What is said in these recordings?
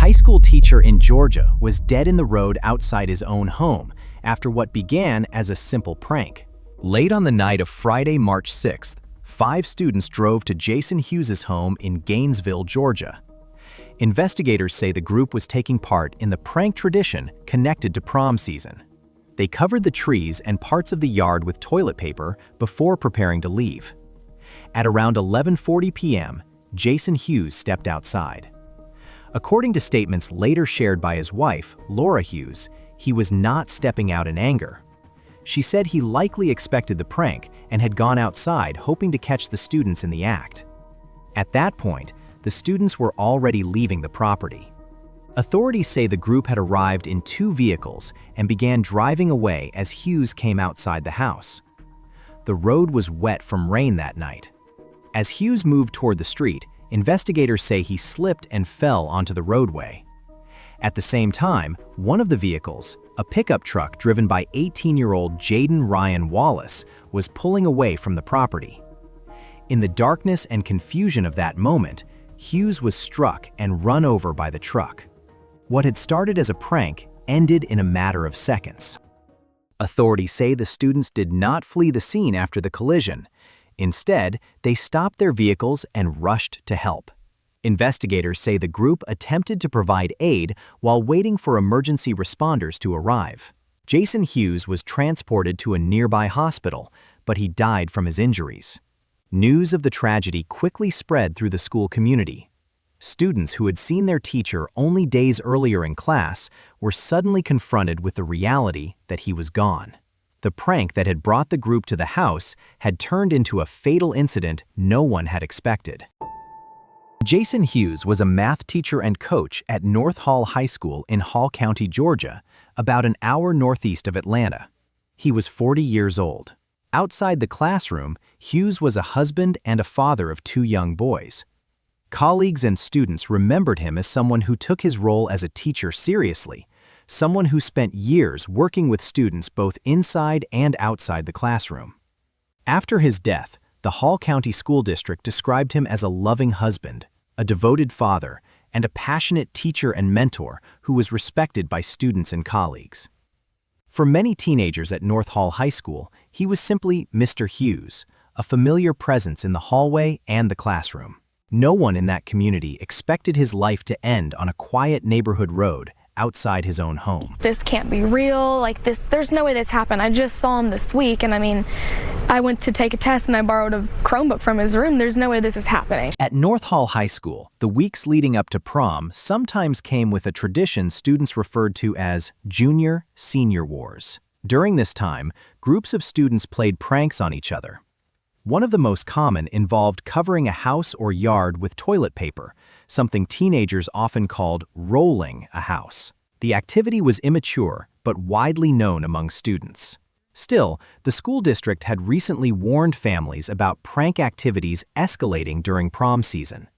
high school teacher in Georgia was dead in the road outside his own home after what began as a simple prank. Late on the night of Friday, March 6th, 5 students drove to Jason Hughes' home in Gainesville, Georgia. Investigators say the group was taking part in the prank tradition connected to prom season. They covered the trees and parts of the yard with toilet paper before preparing to leave. At around 11:40 p.m., Jason Hughes stepped outside. According to statements later shared by his wife, Laura Hughes, he was not stepping out in anger. She said he likely expected the prank and had gone outside hoping to catch the students in the act. At that point, the students were already leaving the property. Authorities say the group had arrived in 2 vehicles and began driving away as Hughes came outside the house. The road was wet from rain that night. As Hughes moved toward the street, investigators say he slipped and fell onto the roadway. At the same time, one of the vehicles, a pickup truck driven by 18-year-old Jayden Ryan Wallace, was pulling away from the property. In the darkness and confusion of that moment, Hughes was struck and run over by the truck. What had started as a prank ended in a matter of seconds. Authorities say the students did not flee the scene after the collision. Instead, they stopped their vehicles and rushed to help. Investigators say the group attempted to provide aid while waiting for emergency responders to arrive. Jason Hughes was transported to a nearby hospital, but he died from his injuries. News of the tragedy quickly spread through the school community. Students who had seen their teacher only days earlier in class were suddenly confronted with the reality that he was gone. The prank that had brought the group to the house had turned into a fatal incident no one had expected. Jason Hughes was a math teacher and coach at North Hall High School in Hall County, Georgia, about an hour northeast of Atlanta. He was 40 years old. Outside the classroom, Hughes was a husband and a father of 2 young boys. Colleagues and students remembered him as someone who took his role as a teacher seriously, someone who spent years working with students both inside and outside the classroom. After his death, the Hall County School District described him as a loving husband, a devoted father, and a passionate teacher and mentor who was respected by students and colleagues. For many teenagers at North Hall High School, he was simply Mr. Hughes, a familiar presence in the hallway and the classroom. No one in that community expected his life to end on a quiet neighborhood road outside his own home. This can't be real, there's no way this happened. I just saw him this week, and I went to take a test and I borrowed a Chromebook from his room. There's no way this is happening. At North Hall High School, the weeks leading up to prom sometimes came with a tradition students referred to as junior-senior wars. During this time, groups of students played pranks on each other. One of the most common involved covering a house or yard with toilet paper, something teenagers often called rolling a house. The activity was immature but widely known among students. Still, the school district had recently warned families about prank activities escalating during prom season.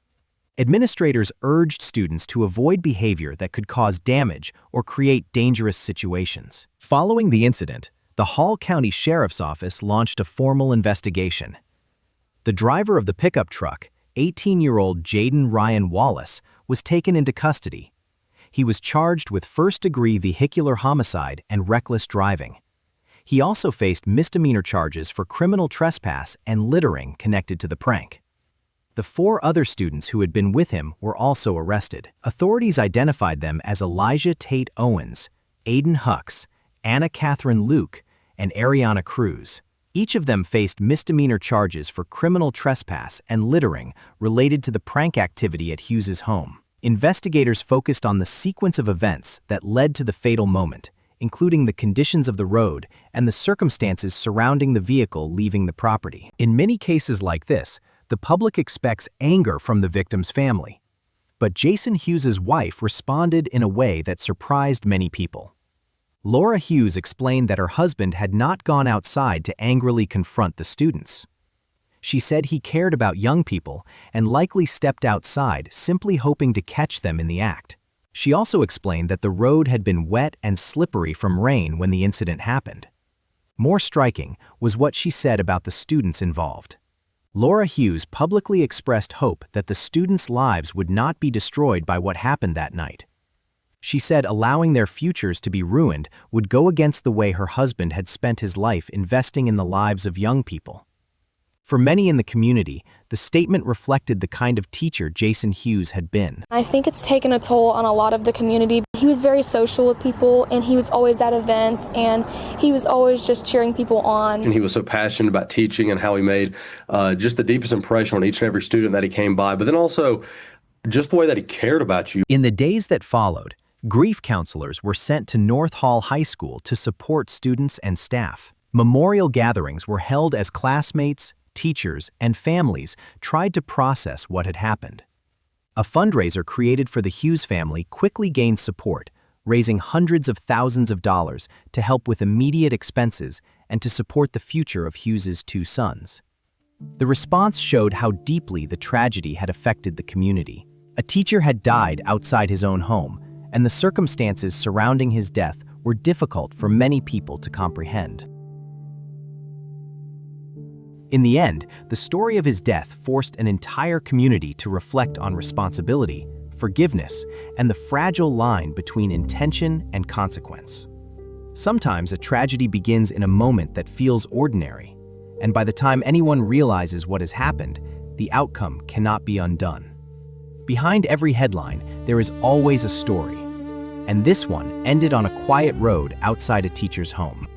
Administrators urged students to avoid behavior that could cause damage or create dangerous situations. Following the incident, the Hall County Sheriff's Office launched a formal investigation. The driver of the pickup truck, 18-year-old Jayden Ryan Wallace, was taken into custody. He was charged with first-degree vehicular homicide and reckless driving. He also faced misdemeanor charges for criminal trespass and littering connected to the prank. The 4 other students who had been with him were also arrested. Authorities identified them as Elijah Tate Owens, Aiden Hucks, Anna Catherine Luke, and Ariana Cruz. Each of them faced misdemeanor charges for criminal trespass and littering related to the prank activity at Hughes' home. Investigators focused on the sequence of events that led to the fatal moment, including the conditions of the road and the circumstances surrounding the vehicle leaving the property. In many cases like this, the public expects anger from the victim's family. But Jason Hughes' wife responded in a way that surprised many people. Laura Hughes explained that her husband had not gone outside to angrily confront the students. She said he cared about young people and likely stepped outside simply hoping to catch them in the act. She also explained that the road had been wet and slippery from rain when the incident happened. More striking was what she said about the students involved. Laura Hughes publicly expressed hope that the students' lives would not be destroyed by what happened that night. She said allowing their futures to be ruined would go against the way her husband had spent his life investing in the lives of young people. For many in the community, the statement reflected the kind of teacher Jason Hughes had been. I think it's taken a toll on a lot of the community. He was very social with people, and he was always at events, and he was always just cheering people on. And he was so passionate about teaching and how he made just the deepest impression on each and every student that he came by, but then also just the way that he cared about you. In the days that followed, grief counselors were sent to North Hall High School to support students and staff. Memorial gatherings were held as classmates, teachers, and families tried to process what had happened. A fundraiser created for the Hughes family quickly gained support, raising hundreds of thousands of dollars to help with immediate expenses and to support the future of Hughes's two sons. The response showed how deeply the tragedy had affected the community. A teacher had died outside his own home, and the circumstances surrounding his death were difficult for many people to comprehend. In the end, the story of his death forced an entire community to reflect on responsibility, forgiveness, and the fragile line between intention and consequence. Sometimes a tragedy begins in a moment that feels ordinary, and by the time anyone realizes what has happened, the outcome cannot be undone. Behind every headline, there is always a story, and this one ended on a quiet road outside a teacher's home.